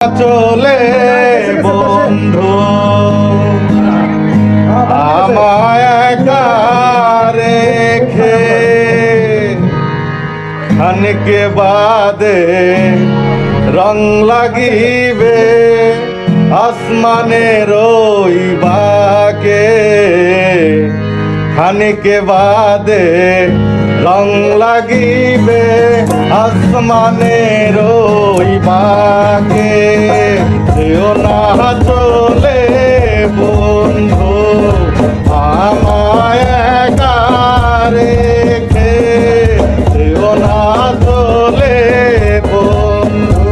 চলে বন্ধু আমায় একা রেখে খানিকে বাদে রং লাগিবে আসমানের ওই বাকে খানিকে বাদে রং লাগিবে আসমানের ওই বাকে যেও না চলে বন্ধু আমায় একা রেখে যেও না চলে বন্ধু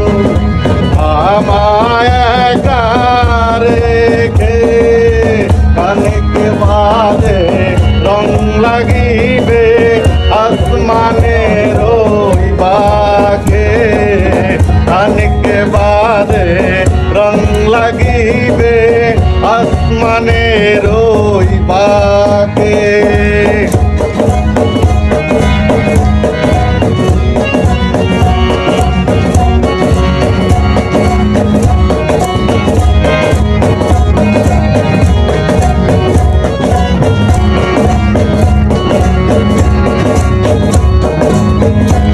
আমায় একা রেখে খানিক বাদে রং লাগিবে আসমানের ওই বাকে খানিক বাদে রং লাগিবে আসমানের ওই বাকে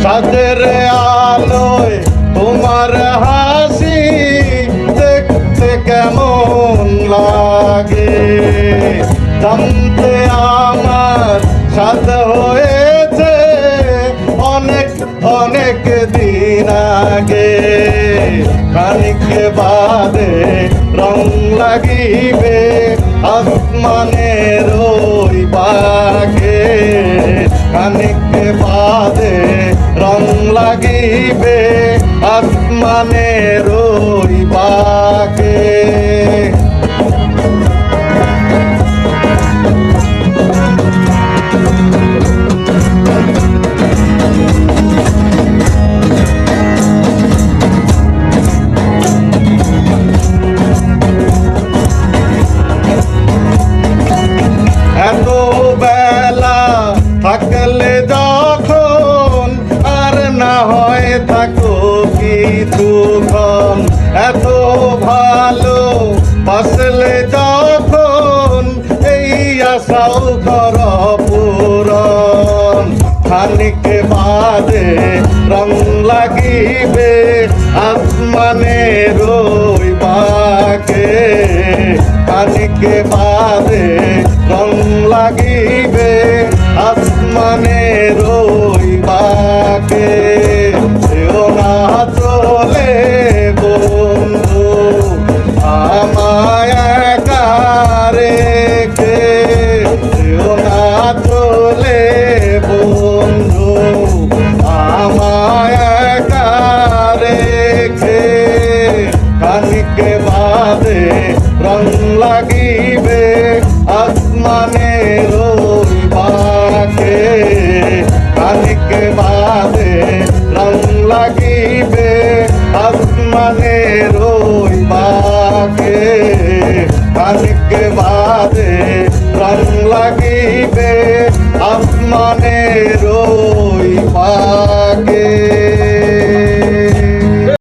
চাঁদের আলোয় তোমার হাসি দেখতে কেমন লাগে জানতে আমার সাথে হয়েছে অনেক অনেক দিন আগে খানিক বাদে রং লাগিবে আসমানের ওই বাকে খানিক বাদে রং লাগিবে আসমানের ওই বাকে এত বেলা থাকলে যখন আর না হয় থাকো কিছুক্ষণ এত ভালো বাসলে যখন এই আশাও কর পূরণ খানিক বাদে রং লাগিবে আসমানের ওই বাকে খানিক বাদে রং লাগিবে আসমানের ওই বাকে যেও না চলে বন্ধু আমায় একা রেখে যেও না চলে বন্ধু আমায় একা রেখে খানিক বাদে রং লাগিবে আসমানের ওই বাকে খানিক বাদে রং লাগিবে আসমানের ওই বাকে খানিক বাদে রং লাগিবে আসমানের ওই বাকে।